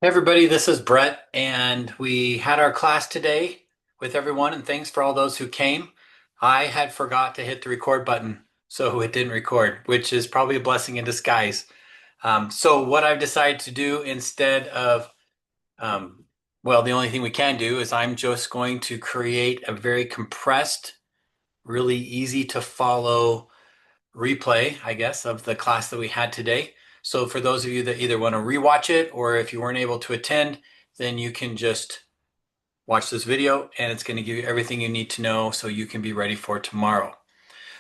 Hey everybody, this is Brett, and we had our class today with everyone, and thanks for all those who came. I had forgot to hit the record button, so it didn't record, which is probably a blessing in disguise. So what I've decided to do instead of, um, well, the only thing we can do is I'm just going to create a very compressed, really easy to follow replay, I guess, of the class that we had today. So for those of you that either want to rewatch it or if you weren't able to attend, then you can just watch this video and it's going to give you everything you need to know so you can be ready for tomorrow.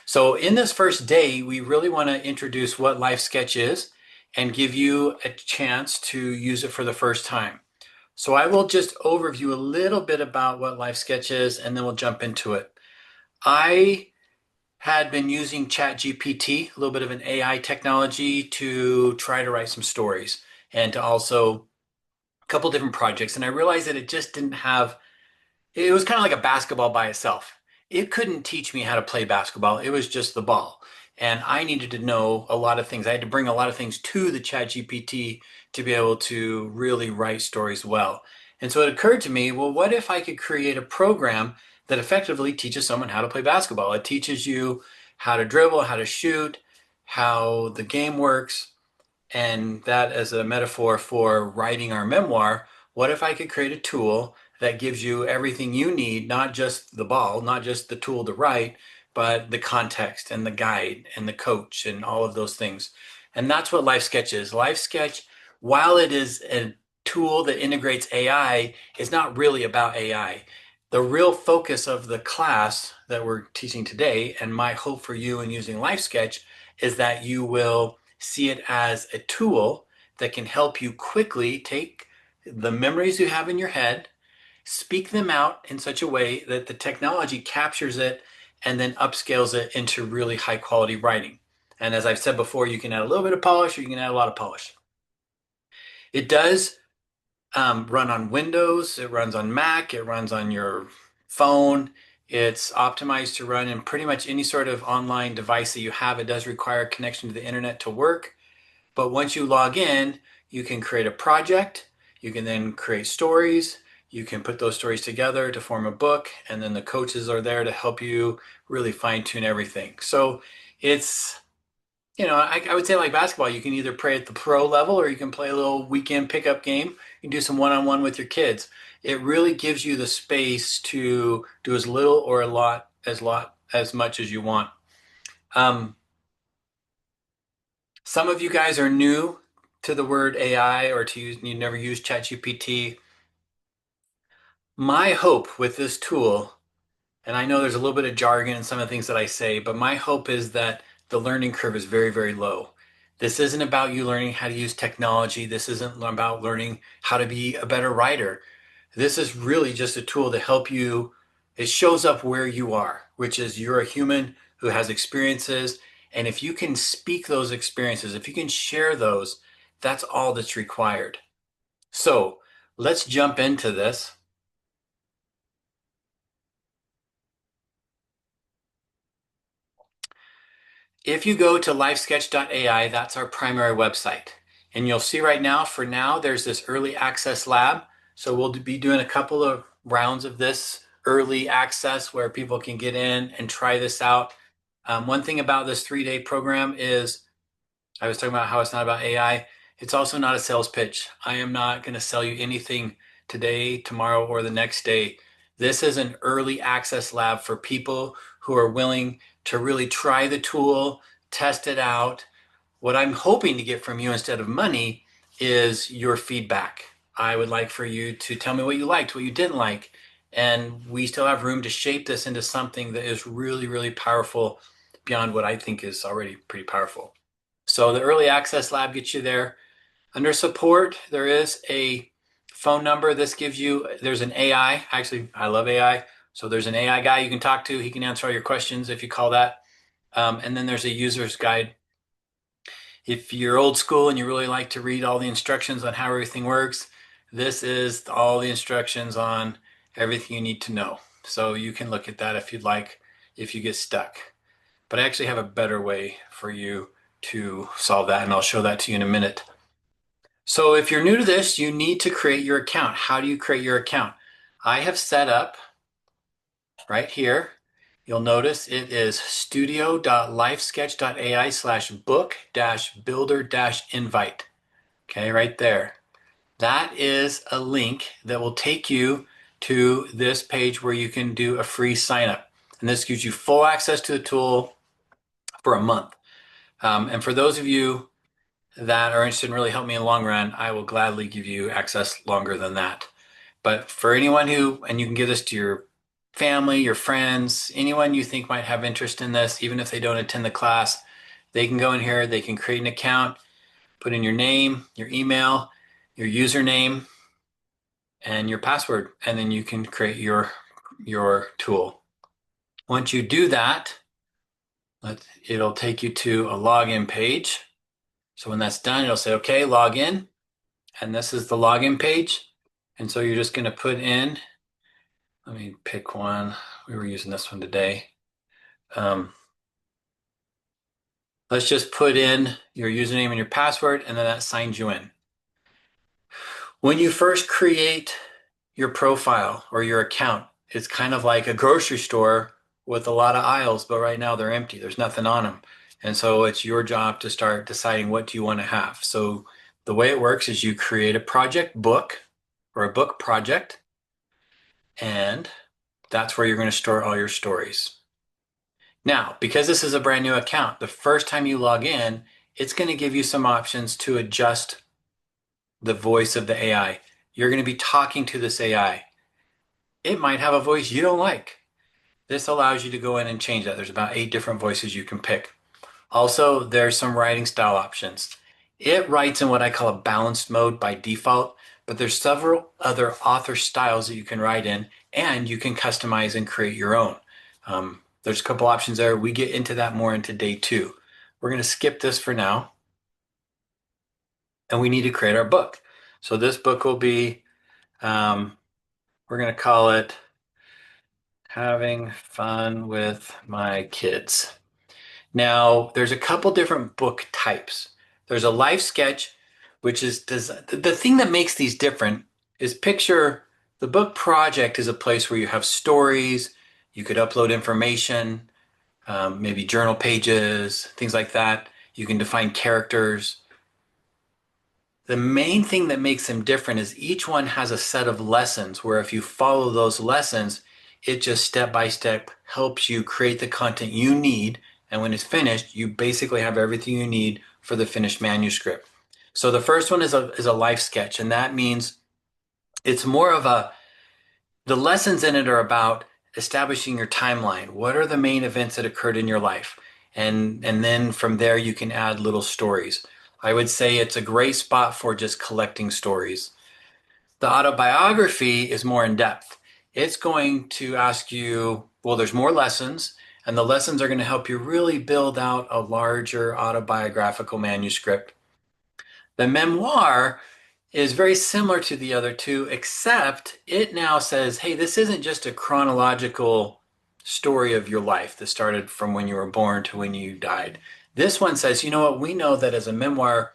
So in this first day, we really want to introduce what LifeSketch is and give you a chance to use it for the first time. So I will just overview a little bit about what LifeSketch is and then we'll jump into it. I had been using ChatGPT, a little bit of an AI technology, to try to write some stories and to also a couple different projects. And I realized that it just didn't have, it was kind of like a basketball by itself. It couldn't teach me how to play basketball. It was just the ball. And I needed to know a lot of things. I had to bring a lot of things to the ChatGPT to be able to really write stories well. And so it occurred to me, well, what if I could create a program that effectively teaches someone how to play basketball? It teaches you how to dribble, how to shoot, how the game works, and that as a metaphor for writing our memoir. What if I could create a tool that gives you everything you need, not just the ball, not just the tool to write, but the context and the guide and the coach and all of those things. And that's what LifeSketch is. LifeSketch, while it is a tool that integrates AI, is not really about AI. The real focus of the class that we're teaching today, and my hope for you in using LifeSketch, is that you will see it as a tool that can help you quickly take the memories you have in your head, speak them out in such a way that the technology captures it and then upscales it into really high quality writing. And as I've said before, you can add a little bit of polish or you can add a lot of polish. It does run on Windows, it runs on Mac, it runs on your phone. It's optimized to run in pretty much any sort of online device that you have. It does require a connection to the internet to work. But once you log in, you can create a project. You can then create stories. You can put those stories together to form a book. And then the coaches are there to help you really fine tune everything. So it's, I would say like basketball, you can either play at the pro level or you can play a little weekend pickup game. You can do some one-on-one with your kids. It really gives you the space to do as little or a lot as much as you want. Um, Some of you guys are new to the word AI or to use, you never used ChatGPT. My hope with this tool, and I know there's a little bit of jargon in some of the things that I say, but my hope is that the learning curve is very, very low. This isn't about you learning how to use technology. This isn't about learning how to be a better writer. This is really just a tool to help you. It shows up where you are, which is you're a human who has experiences. And if you can speak those experiences, if you can share those, that's all that's required. So let's jump into this. If you go to lifesketch.ai, that's our primary website. And you'll see right now, for now, there's this early access lab. So we'll be doing a couple of rounds of this early access where people can get in and try this out. One thing about this 3-day program is I was talking about how it's not about AI. It's also not a sales pitch. I am not going to sell you anything today, tomorrow, or the next day. This is an early access lab for people who are willing to really try the tool, test it out. What I'm hoping to get from you instead of money is your feedback. I would like for you to tell me what you liked, what you didn't like. And we still have room to shape this into something that is really, really powerful beyond what I think is already pretty powerful. So the early access lab gets you there. Under support, there is a phone number. This gives you, there's an AI. Actually, I love AI. So there's an AI guy you can talk to. He can answer all your questions if you call that. And then there's a user's guide. If you're old school and you really like to read all the instructions on how everything works, this is all the instructions on everything you need to know. So you can look at that if you'd like, if you get stuck. But I actually have a better way for you to solve that, and I'll show that to you in a minute. So if you're new to this, you need to create your account. How do you create your account? I have set up right here. You'll notice it is studio.lifesketch.ai/book-builder-invite. Okay, right there. That is a link that will take you to this page where you can do a free sign up. And this gives you full access to the tool for a month. And for those of you that are interested in really helping me in the long run, I will gladly give you access longer than that. But for anyone who, and you can give this to your family, your friends, anyone you think might have interest in this, even if they don't attend the class, they can go in here, they can create an account, put in your name, your email, your username, and your password, and then you can create your tool. Once you do that, it'll take you to a login page. So when that's done, it'll say, okay, log in. And this is the login page. And so you're just going to put in, let me pick one. We were using this one today. Let's just put in your username and your password, and then that signs you in. When you first create your profile or your account, it's kind of like a grocery store with a lot of aisles, but right now they're empty. There's nothing on them. And so it's your job to start deciding what do you want to have. So the way it works is you create a project book or a book project, and that's where you're going to store all your stories. Now, because this is a brand new account, the first time you log in, it's going to give you some options to adjust the voice of the AI. You're going to be talking to this AI. It might have a voice you don't like. This allows you to go in and change that. There's about 8 different voices you can pick. Also, there's some writing style options. It writes in what I call a balanced mode by default, but there's several other author styles that you can write in, and you can customize and create your own. There's a couple options there. We get into that more into day 2. We're going to skip this for now, and we need to create our book. So this book will be, we're going to call it Having Fun with My Kids. Now, there's a couple different book types. There's a LifeSketch, which is the thing that makes these different is picture the book project is a place where you have stories, you could upload information, maybe journal pages, things like that. You can define characters. The main thing that makes them different is each one has a set of lessons where if you follow those lessons, it just step by step helps you create the content you need. And when it's finished, you basically have everything you need for the finished manuscript. So the first one is a life sketch, and that means it's more of the lessons in it are about establishing your timeline. What are the main events that occurred in your life? And then from there you can add little stories. I would say it's a great spot for just collecting stories. The autobiography is more in depth. It's going to ask you, well, there's more lessons, and the lessons are going to help you really build out a larger autobiographical manuscript. The memoir is very similar to the other two, except it now says, hey, this isn't just a chronological story of your life that started from when you were born to when you died. This one says, you know what, we know that as a memoir,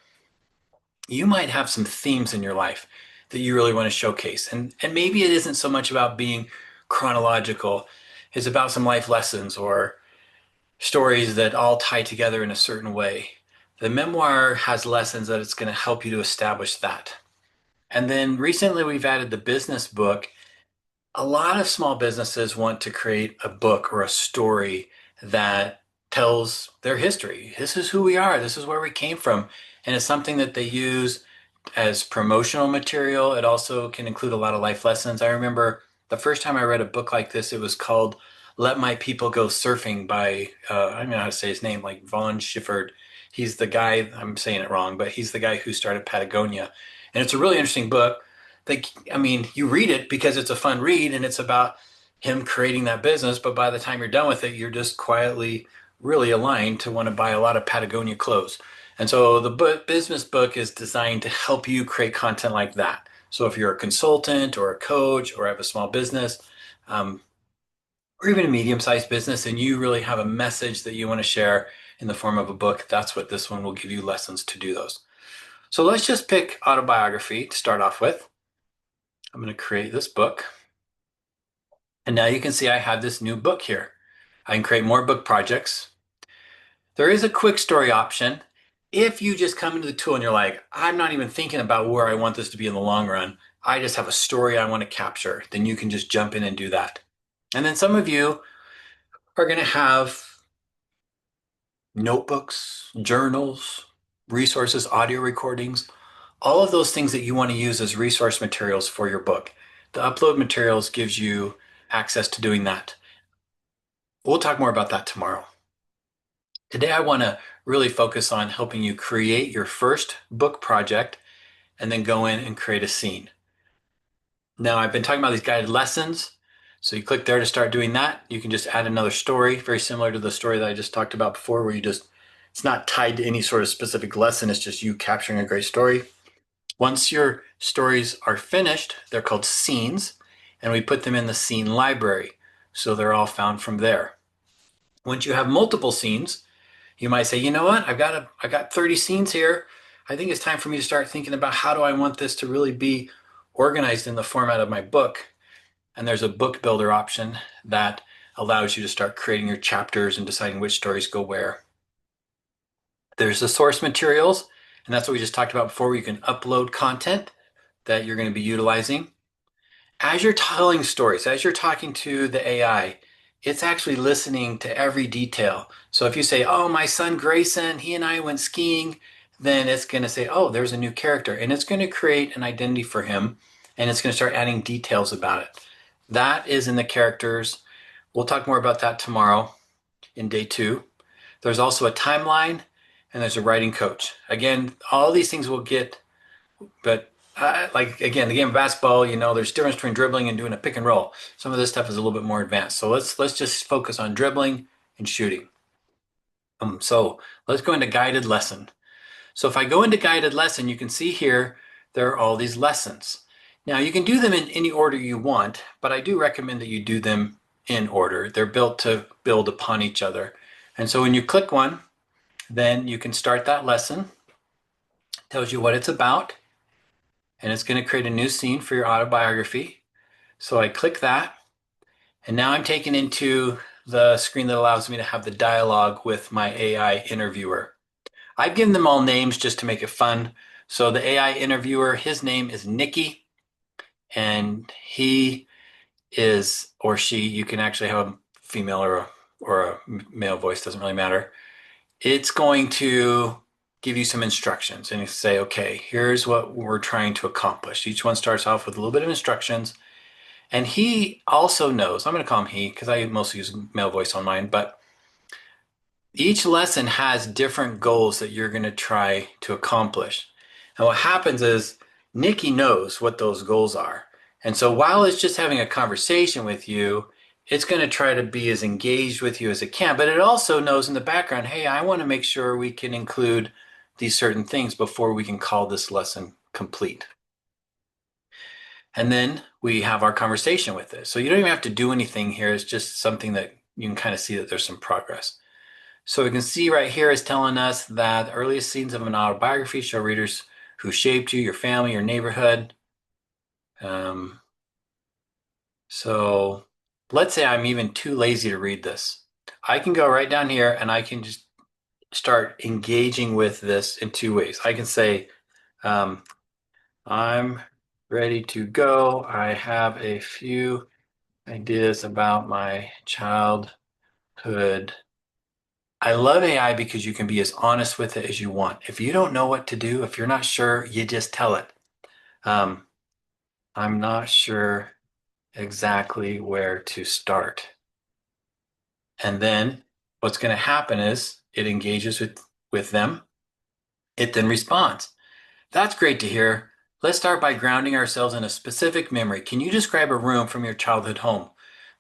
you might have some themes in your life that you really want to showcase. And maybe it isn't so much about being chronological, it's about some life lessons or stories that all tie together in a certain way. The memoir has lessons that it's going to help you to establish that. And then recently we've added the business book. A lot of small businesses want to create a book or a story that tells their history. This is who we are. This is where we came from. And it's something that they use as promotional material. It also can include a lot of life lessons. I remember the first time I read a book like this, it was called Let My People Go Surfing by, I don't know how to say his name, like Vaughn Schifford. He's the guy, I'm saying it wrong, but he's the guy who started Patagonia. And it's a really interesting book. I mean, you read it because it's a fun read and it's about him creating that business. But by the time you're done with it, you're just quietly really aligned to want to buy a lot of Patagonia clothes. And so the business book is designed to help you create content like that. So if you're a consultant or a coach or have a small business, um, or even a medium-sized business, and you really have a message that you want to share in the form of a book, that's what this one will give you lessons to do those. So let's just pick autobiography to start off with. I'm going to create this book. And now you can see I have this new book here. I can create more book projects. There is a quick story option. If you just come into the tool and you're like, I'm not even thinking about where I want this to be in the long run, I just have a story I want to capture, then you can just jump in and do that. And then some of you are going to have notebooks, journals, resources, audio recordings, all of those things that you want to use as resource materials for your book. The upload materials gives you access to doing that. We'll talk more about that tomorrow. Today, I want to really focus on helping you create your first book project and then go in and create a scene. Now, I've been talking about these guided lessons. So you click there to start doing that. You can just add another story, very similar to the story that I just talked about before, where it's not tied to any sort of specific lesson. It's just you capturing a great story. Once your stories are finished, they're called scenes, and we put them in the scene library. So they're all found from there. Once you have multiple scenes, you might say, you know what? I got 30 scenes here. I think it's time for me to start thinking about how do I want this to really be organized in the format of my book. And there's a book builder option that allows you to start creating your chapters and deciding which stories go where. There's the source materials, and that's what we just talked about before, where you can upload content that you're going to be utilizing. As you're telling stories, as you're talking to the AI, it's actually listening to every detail. So if you say, oh, my son Grayson, he and I went skiing, then it's going to say, oh, there's a new character. And it's going to create an identity for him, and it's going to start adding details about it. That is in the characters. We'll talk more about that tomorrow in day 2. There's also a timeline, and there's a writing coach. Again, all these things will get, but like again, the game of basketball, there's a difference between dribbling and doing a pick and roll. Some of this stuff is a little bit more advanced. So let's just focus on dribbling and shooting. So let's go into guided lesson. So if I go into guided lesson, you can see here there are all these lessons. Now you can do them in any order you want, but I do recommend that you do them in order. They're built to build upon each other. And so when you click one, then you can start that lesson. It tells you what it's about, and it's going to create a new scene for your autobiography. So I click that, and now I'm taken into the screen that allows me to have the dialogue with my AI interviewer. I've given them all names just to make it fun. So the AI interviewer, his name is Nikki, and he is, or she, you can actually have a female or a male voice, doesn't really matter. It's going to give you some instructions and you say, okay, here's what we're trying to accomplish. Each one starts off with a little bit of instructions. And he also knows, I'm going to call him he because I mostly use male voice on mine, but each lesson has different goals that you're going to try to accomplish. And what happens is Nikki knows what those goals are. And so while it's just having a conversation with you, it's going to try to be as engaged with you as it can. But it also knows in the background, hey, I want to make sure we can include these certain things before we can call this lesson complete. And then we have our conversation with it. So you don't even have to do anything here. It's just something that you can kind of see that there's some progress. So we can see right here is telling us that the earliest scenes of an autobiography show readers who shaped you, your family, your neighborhood. Um, so let's say I'm even too lazy to read this. I can go right down here and I can just start engaging with this in 2 ways. I can say, um, I'm ready to go. I have a few ideas about my childhood. I love AI because you can be as honest with it as you want. If you don't know what to do, if you're not sure, you just tell it. Um, I'm not sure exactly where to start. And then what's going to happen is it engages with them. It then responds. That's great to hear. Let's start by grounding ourselves in a specific memory. Can you describe a room from your childhood home?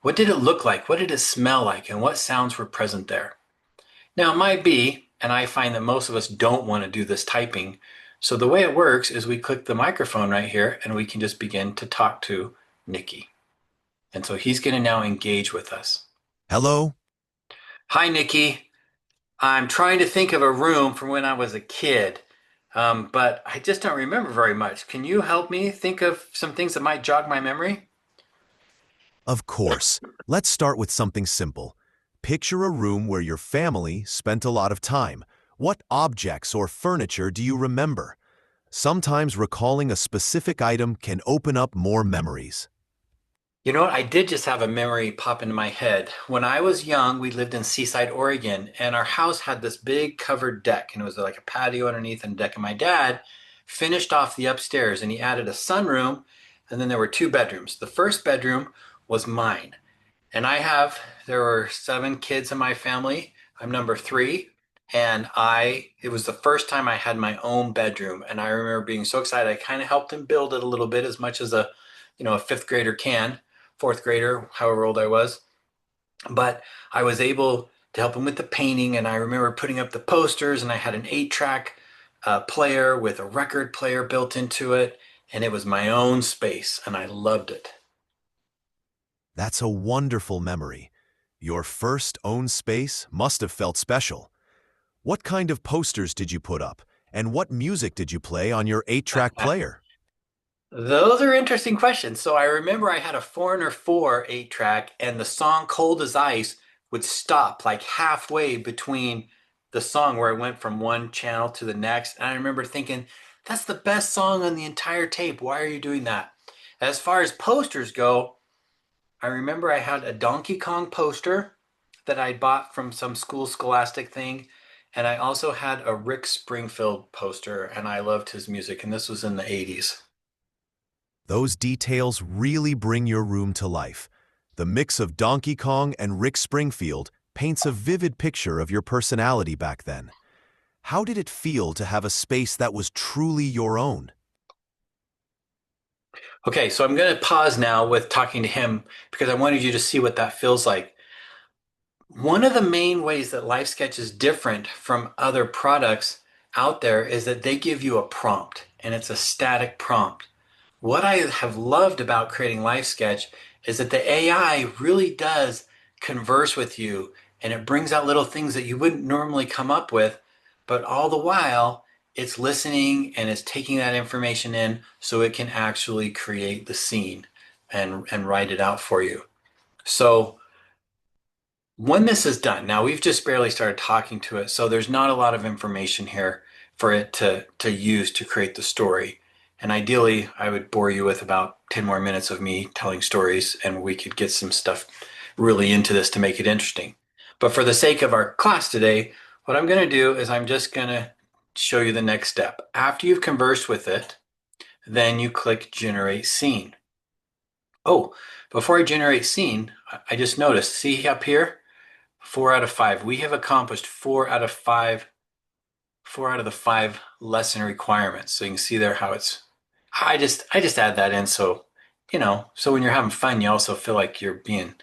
What did it look like? What did it smell like? And what sounds were present there? Now, it might be, and I find that most of us don't want to do this typing. So the way it works is we click the microphone right here and we can just begin to talk to Nikki. And so he's going to now engage with us. Hello? Hi, Nikki. I'm trying to think of a room from when I was a kid. but I just don't remember very much. Can you help me think of some things that might jog my memory? Of course. Let's start with something simple. Picture a room where your family spent a lot of time. What objects or furniture do you remember? Sometimes recalling a specific item can open up more memories. You know what? I did just have a memory pop into my head. When I was young, we lived in Seaside, Oregon, and our house had this big covered deck, and it was like a patio underneath and a deck. And my dad finished off the upstairs, and he added a sunroom, and then there were two bedrooms. The first bedroom was mine, and there were seven kids in my family. I'm number three, and it was the first time I had my own bedroom, and I remember being so excited. I kind of helped him build it a little bit, as much as a fifth grader can, fourth grader, however old I was. But I was able to help him with the painting, and I remember putting up the posters, and I had an 8-track player with a record player built into it, and it was my own space, and I loved it. That's a wonderful memory. Your first own space must have felt special. What kind of posters did you put up? And what music did you play on your 8-track player? Those are interesting questions. So I remember I had a Foreigner 4 8-track, and the song Cold as Ice would stop like halfway between the song where it went from one channel to the next. And I remember thinking, that's the best song on the entire tape. Why are you doing that? As far as posters go, I remember I had a Donkey Kong poster that I bought from some scholastic thing. And I also had a Rick Springfield poster, and I loved his music. And this was in the 80s. Those details really bring your room to life. The mix of Donkey Kong and Rick Springfield paints a vivid picture of your personality back then. How did it feel to have a space that was truly your own? Okay, so I'm going to pause now with talking to him because I wanted you to see what that feels like. One of the main ways that LifeSketch is different from other products out there is that they give you a prompt, and it's a static prompt. What I have loved about creating LifeSketch is that the AI really does converse with you, and it brings out little things that you wouldn't normally come up with, but all the while it's listening and it's taking that information in so it can actually create the scene and write it out for you. So when this is done, now we've just barely started talking to it, so there's not a lot of information here for it to use to create the story. And ideally, I would bore you with about 10 more minutes of me telling stories, and we could get some stuff really into this to make it interesting. But for the sake of our class today, what I'm going to do is I'm just going to show you the next step. After you've conversed with it, then you click Generate Scene. Oh, before I generate scene, I just noticed, see up here? 4 out of 5. We have accomplished 4 out of 5, 4 out of the 5 lesson requirements. So you can see there how it's. I just add that in so when you're having fun, you also feel like you're being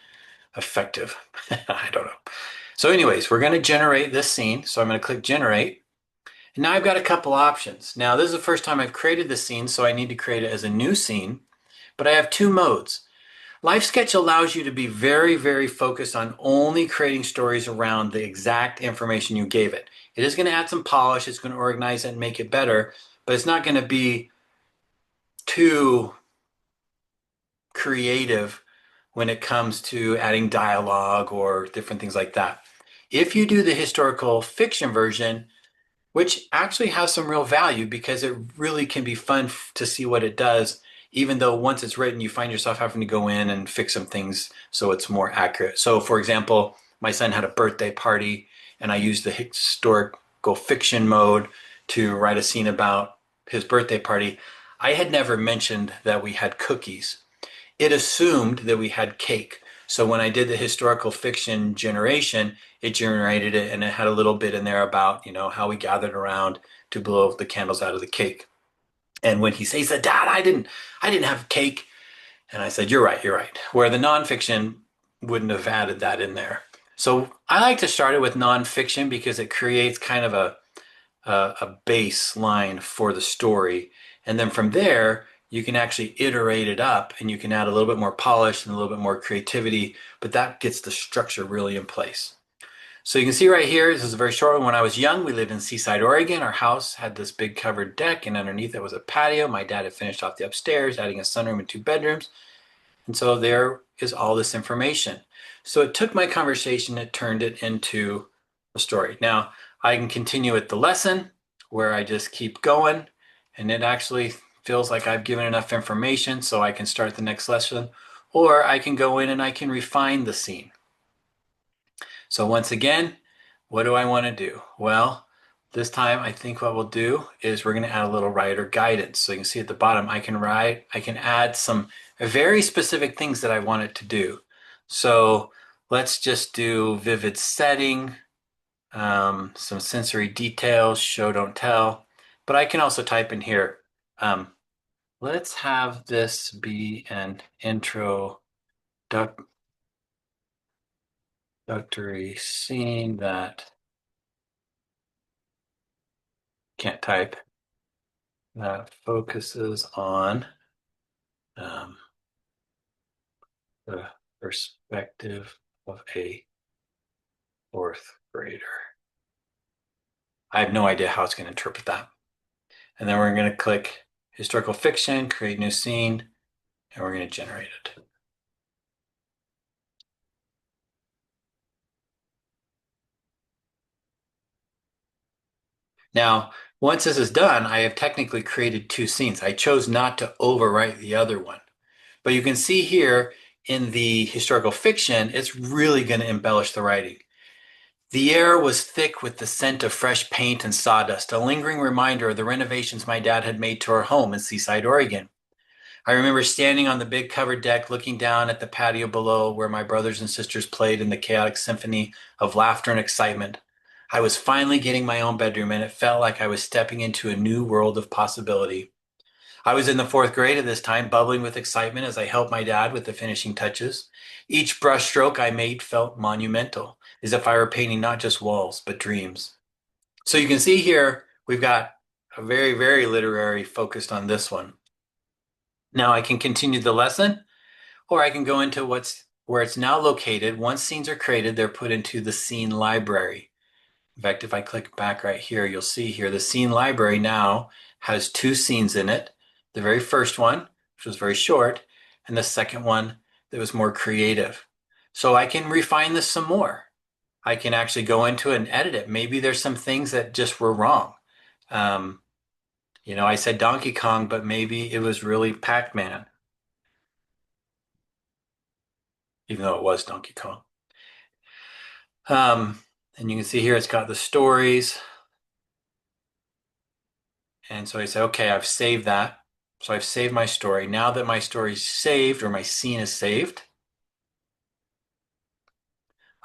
effective. I don't know. So, anyways, we're going to generate this scene. So I'm going to click generate. And now I've got a couple options. Now this is the first time I've created the scene, so I need to create it as a new scene. But I have two modes. LifeSketch allows you to be very, very focused on only creating stories around the exact information you gave it. It is going to add some polish, it's going to organize it and make it better, but it's not going to be too creative when it comes to adding dialogue or different things like that. If you do the historical fiction version, which actually has some real value because it really can be fun to see what it does, even though once it's written, you find yourself having to go in and fix some things so it's more accurate. So, for example, my son had a birthday party, and I used the historical fiction mode to write a scene about his birthday party. I had never mentioned that we had cookies. It assumed that we had cake. So when I did the historical fiction generation, it generated it, and it had a little bit in there about, how we gathered around to blow the candles out of the cake. And when he said, Dad, I didn't have cake. And I said, you're right. Where the nonfiction wouldn't have added that in there. So I like to start it with nonfiction because it creates kind of a baseline for the story. And then from there, you can actually iterate it up and you can add a little bit more polish and a little bit more creativity, but that gets the structure really in place. So you can see right here, this is a very short one. When I was young, we lived in Seaside, Oregon. Our house had this big covered deck, and underneath it was a patio. My dad had finished off the upstairs, adding a sunroom and two bedrooms. And so there is all this information. So it took my conversation and turned it into a story. Now I can continue with the lesson where I just keep going, and it actually feels like I've given enough information so I can start the next lesson, or I can go in and I can refine the scene. So once again, what do I want to do? Well, this time I think what we'll do is we're going to add a little writer guidance. So you can see at the bottom, I can add some very specific things that I want it to do. So let's just do vivid setting, some sensory details, show, don't tell. But I can also type in here, um, let's have this be an introductory scene that can't type that focuses on um, the perspective of a fourth grader. I have no idea how it's going to interpret that. And then we're going to click historical fiction, create new scene, and we're going to generate it. Now, once this is done, I have technically created two scenes. I chose not to overwrite the other one. But you can see here in the historical fiction, it's really going to embellish the writing. The air was thick with the scent of fresh paint and sawdust, a lingering reminder of the renovations my dad had made to our home in Seaside, Oregon. I remember standing on the big covered deck looking down at the patio below where my brothers and sisters played in the chaotic symphony of laughter and excitement. I was finally getting my own bedroom, and it felt like I was stepping into a new world of possibility. I was in the fourth grade at this time, bubbling with excitement as I helped my dad with the finishing touches. Each brushstroke I made felt monumental, as if I were painting not just walls, but dreams. So you can see here, we've got a very, very literary focused on this one. Now I can continue the lesson, or I can go into where it's now located. Once scenes are created, they're put into the scene library. In fact, if I click back right here, you'll see here the scene library now has two scenes in it. The very first one, which was very short, and the second one that was more creative. So I can refine this some more. I can actually go into it and edit it. Maybe there's some things that just were wrong. Um, I said Donkey Kong, but maybe it was really Pac-Man, even though it was Donkey Kong. Um, and you can see here it's got the stories. And so I say, okay, I've saved that. So I've saved my story. Now that my story is saved or my scene is saved,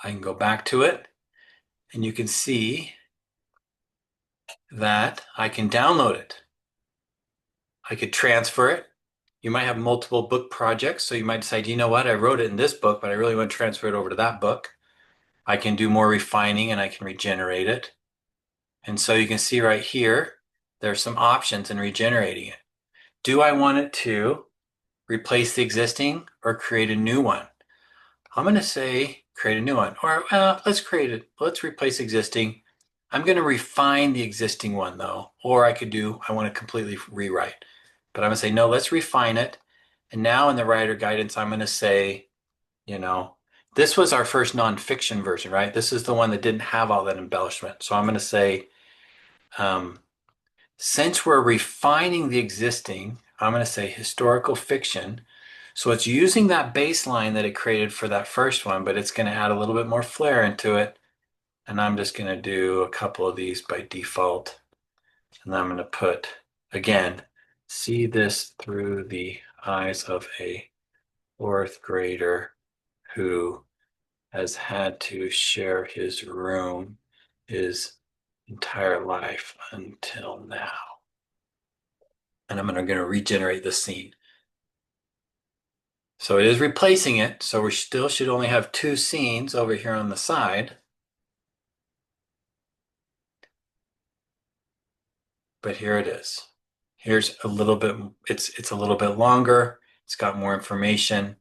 I can go back to it and you can see that I can download it. I could transfer it. You might have multiple book projects. So you might decide, you know what, I wrote it in this book, but I really want to transfer it over to that book. I can do more refining and I can regenerate it. And so you can see right here, there's some options in regenerating it. Do I want it to replace the existing or create a new one? I'm going to say create a new one, or let's create it. Let's replace existing. I'm going to refine the existing one though, or I want to completely rewrite, but I'm going to say, no, let's refine it. And now in the writer guidance, I'm going to say, you know, this was our first nonfiction version, right? This is the one that didn't have all that embellishment. So I'm going to say, um, since we're refining the existing, I'm going to say historical fiction. So it's using that baseline that it created for that first one, but it's going to add a little bit more flair into it. And I'm just going to do a couple of these by default. And I'm going to put, again, see this through the eyes of a fourth grader who has had to share his room his entire life until now. And I'm going to regenerate the scene. So it is replacing it. So we still should only have two scenes over here on the side. But here it is. Here's a little bit, it's a little bit longer. It's got more information.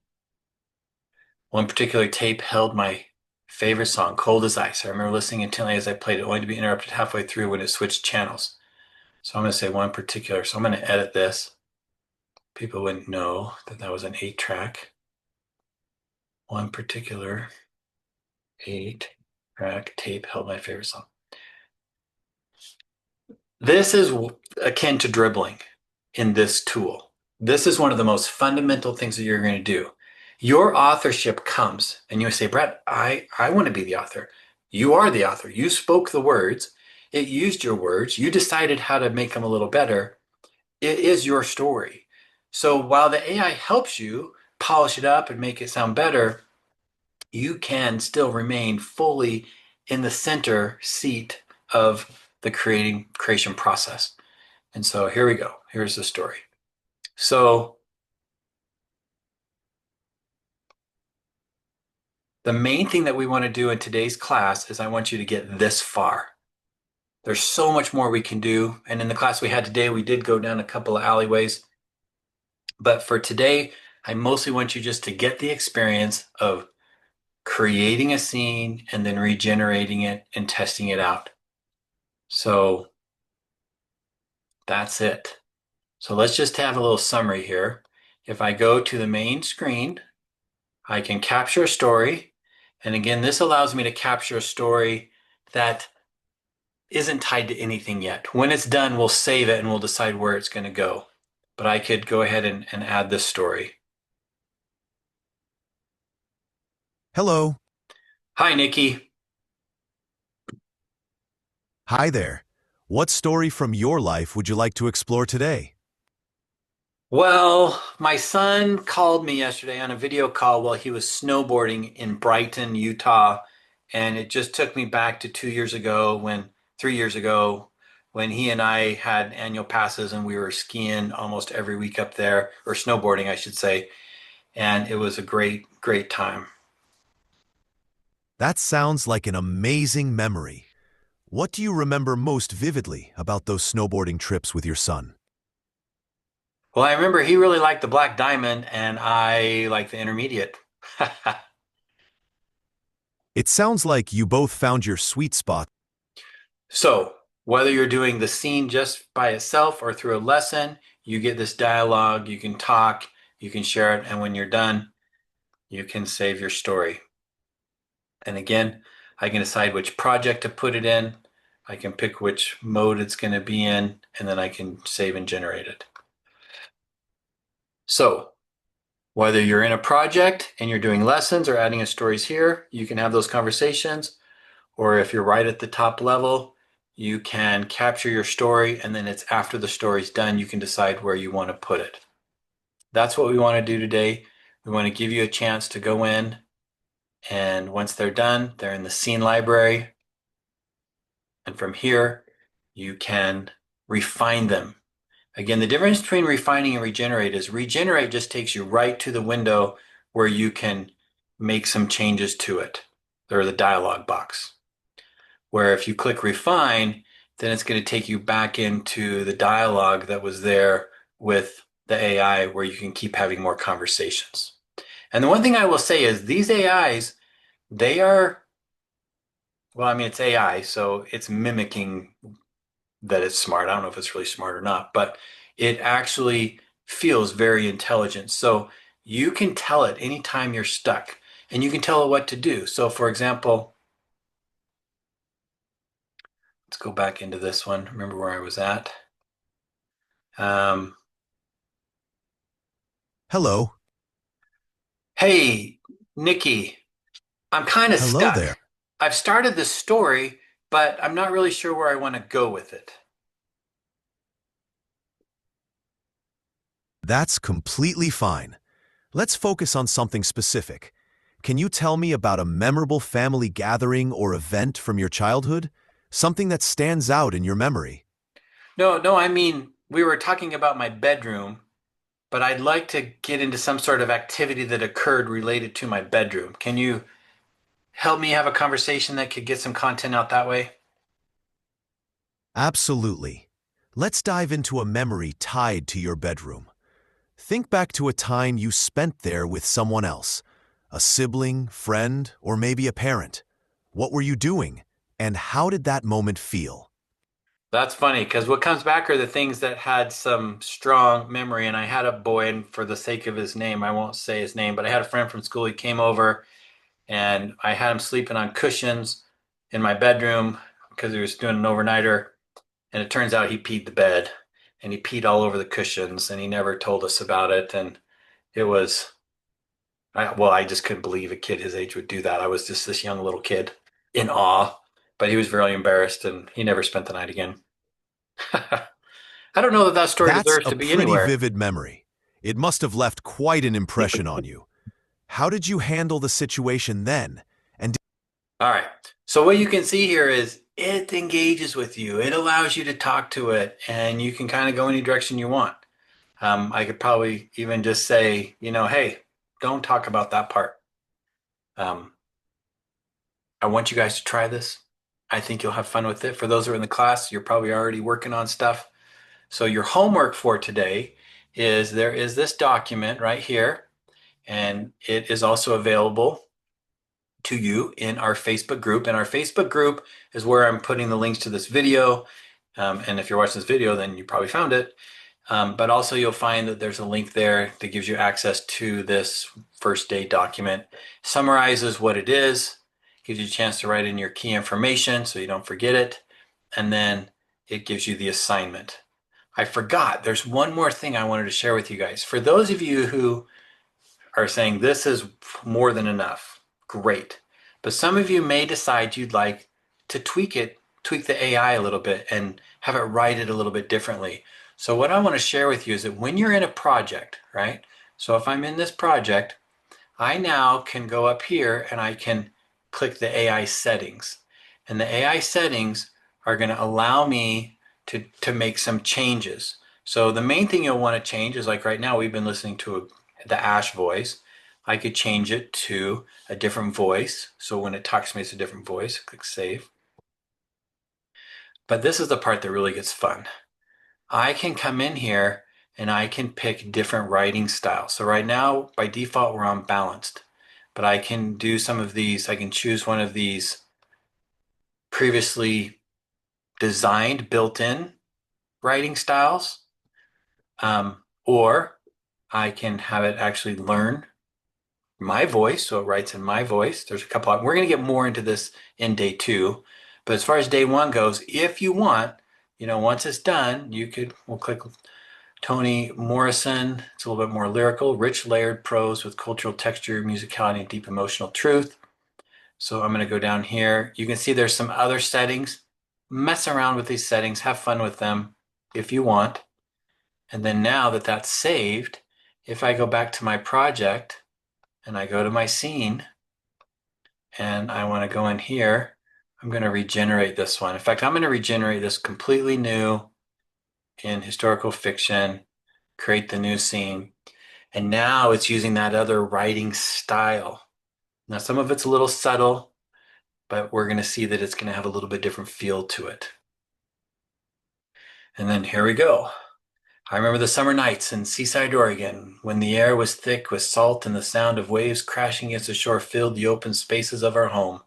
One particular tape held my Favorite song, Cold as Ice. I remember listening intently as I played it, only to be interrupted halfway through when it switched channels. So I'm going to say one particular. So I'm going to edit this. People wouldn't know that that was an 8-track. One particular 8-track tape held my favorite song. This is akin to dribbling in this tool. This is one of the most fundamental things that you're going to do. Your authorship comes and you say, Brett, I want to be the author. You are the author. You spoke the words. It used your words. You decided how to make them a little better. It is your story. So while the AI helps you polish it up and make it sound better, you can still remain fully in the center seat of the creation process. And so here we go. Here's the story. So the main thing that we want to do in today's class is I want you to get this far. There's so much more we can do. And in the class we had today, we did go down a couple of alleyways. But for today, I mostly want you just to get the experience of creating a scene and then regenerating it and testing it out. So that's it. So let's just have a little summary here. If I go to the main screen, I can capture a story. And again, this allows me to capture a story that isn't tied to anything yet. When it's done, we'll save it and we'll decide where it's going to go. But I could go ahead and add this story. Hello. Hi, Nikki. Hi there. What story from your life would you like to explore today? Well, my son called me yesterday on a video call while he was snowboarding in Brighton, Utah. And it just took me back to 2 years ago 3 years ago, when he and I had annual passes and we were skiing almost every week up there, or snowboarding, I should say. And it was a great, great time. That sounds like an amazing memory. What do you remember most vividly about those snowboarding trips with your son? Well, I remember he really liked the Black Diamond and I liked the Intermediate. It sounds like you both found your sweet spot. So, whether you're doing the scene just by itself or through a lesson, you get this dialogue, you can talk, you can share it, and when you're done, you can save your story. And again, I can decide which project to put it in. I can pick which mode it's going to be in, and then I can save and generate it. So, whether you're in a project and you're doing lessons or adding in stories here, you can have those conversations. Or if you're right at the top level, you can capture your story, and then it's after the story's done, you can decide where you want to put it. That's what we want to do today. We want to give you a chance to go in, and once they're done, they're in the scene library. And from here, you can refine them. Again, the difference between refining and regenerate is regenerate just takes you right to the window where you can make some changes to it, or the dialog box. Where if you click refine, then it's going to take you back into the dialogue that was there with the AI where you can keep having more conversations. And the one thing I will say is these AIs, they are, well, I mean, it's AI, so it's mimicking that it's smart. I don't know if it's really smart or not, but it actually feels very intelligent. So you can tell it anytime you're stuck and you can tell it what to do. So for example, let's go back into this one. Remember where I was at. Um, Hello. Hey, Nikki, I'm kind of Hello stuck. there. I've started this story, but I'm not really sure where I want to go with it. That's completely fine. Let's focus on something specific. Can you tell me about a memorable family gathering or event from your childhood? Something that stands out in your memory. No, I mean, we were talking about my bedroom, but I'd like to get into some sort of activity that occurred related to my bedroom. Can you help me have a conversation that could get some content out that way? Absolutely. Let's dive into a memory tied to your bedroom. Think back to a time you spent there with someone else. A sibling, friend, or maybe a parent? What were you doing? And how did that moment feel? That's funny because what comes back are the things that had some strong memory. And I had a boy, and for the sake of his name, I won't say his name, but I had a friend from school. He came over and I had him sleeping on cushions in my bedroom because he was doing an overnighter. And it turns out he peed the bed and he peed all over the cushions and he never told us about it. And it was, well, I just couldn't believe a kid his age would do that. I was just this young little kid in awe, but he was very embarrassed and he never spent the night again. I don't know that that story That's deserves a to be pretty anywhere. vivid memory. It must have left quite an impression on you. How did you handle the situation then? And All right. So what you can see here is it engages with you. It allows you to talk to it and you can kind of go any direction you want. I could probably even just say, hey, don't talk about that part. Um, I want you guys to try this. I think you'll have fun with it. For those who are in the class, you're probably already working on stuff. So your homework for today is there is this document right here, and it is also available to you in our Facebook group. And our Facebook group is where I'm putting the links to this video. And if you're watching this video, then you probably found it. But also you'll find that there's a link there that gives you access to this first day document. Summarizes what it is, gives you a chance to write in your key information so you don't forget it. And then it gives you the assignment. I forgot, there's one more thing I wanted to share with you guys. For those of you who are saying this is more than enough. Great. But some of you may decide you'd like to tweak the AI a little bit and have it write it a little bit differently. So what I want to share with you is that when you're in a project, right? So if I'm in this project, I now can go up here and I can click the AI settings. And the AI settings are going to allow me to make some changes. So the main thing you'll want to change is like right now we've been listening to the Ash voice. I could change it to a different voice. So when it talks to me, it's a different voice. Click save. But this is the part that really gets fun. I can come in here and I can pick different writing styles. So right now, by default, we're on balanced. But I can do some of these. I can choose one of these previously designed, built-in writing styles. Or I can have it actually learn my voice. So it writes in my voice. There's a couple we're going to get more into this in day two. But as far as day one goes, if you want, once it's done, we'll click Toni Morrison. It's a little bit more lyrical, rich layered prose with cultural texture, musicality, and deep emotional truth. So I'm going to go down here. You can see there's some other settings. Mess around with these settings, have fun with them if you want. And then now that that's saved, if I go back to my project and I go to my scene and I want to go in here, I'm going to regenerate this one. In fact, I'm going to regenerate this completely new in historical fiction, create the new scene. And now it's using that other writing style. Now, some of it's a little subtle, but we're going to see that it's going to have a little bit different feel to it. And then here we go. I remember the summer nights in Seaside, Oregon, when the air was thick with salt and the sound of waves crashing against the shore filled the open spaces of our home.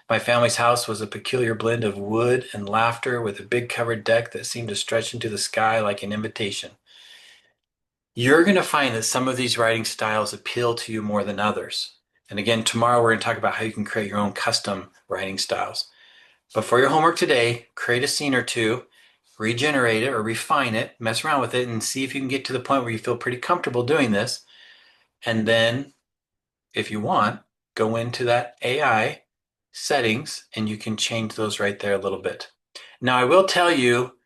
My family's house was a peculiar blend of wood and laughter with a big covered deck that seemed to stretch into the sky like an invitation. You're going to find that some of these writing styles appeal to you more than others. And again, tomorrow we're going to talk about how you can create your own custom writing styles. But for your homework today, create a scene or two, regenerate it or refine it, mess around with it, and see if you can get to the point where you feel pretty comfortable doing this. And then, if you want, go into that AI settings and you can change those right there a little bit. Now, I will tell you,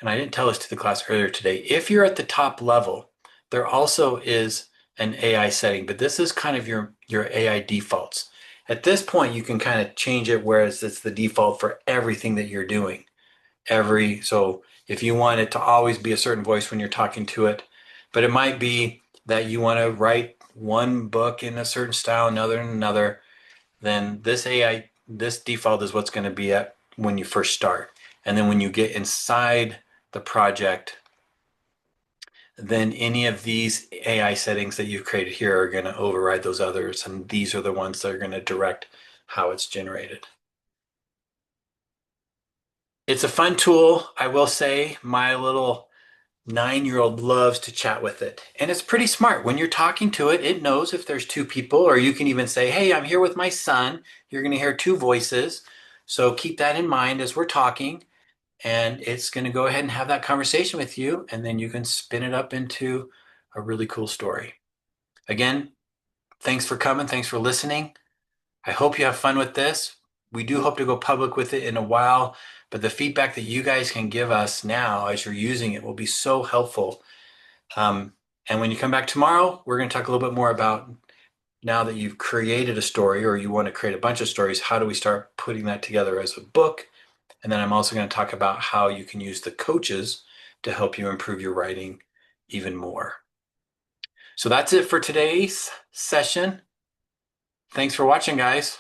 and I didn't tell this to the class earlier today, if you're at the top level, there also is an AI setting, but this is kind of your AI defaults. At this point, you can kind of change it, whereas it's the default for everything that you're doing. So if you want it to always be a certain voice when you're talking to it, but it might be that you want to write one book in a certain style, another in another, then this default is what's going to be at when you first start. And then when you get inside the project, then any of these AI settings that you've created here are going to override those others, and these are the ones that are going to direct how it's generated. It's a fun tool. I will say my little 9-year-old loves to chat with it. And it's pretty smart. When you're talking to it, it knows if there's two people, or you can even say, hey, I'm here with my son. You're going to hear two voices. So keep that in mind as we're talking. And it's going to go ahead and have that conversation with you. And then you can spin it up into a really cool story. Again, thanks for coming. Thanks for listening. I hope you have fun with this. We do hope to go public with it in a while, but the feedback that you guys can give us now as you're using it will be so helpful. Um, and when you come back tomorrow, we're going to talk a little bit more about now that you've created a story or you want to create a bunch of stories, how do we start putting that together as a book? And then I'm also going to talk about how you can use the coaches to help you improve your writing even more. So that's it for today's session. Thanks for watching, guys.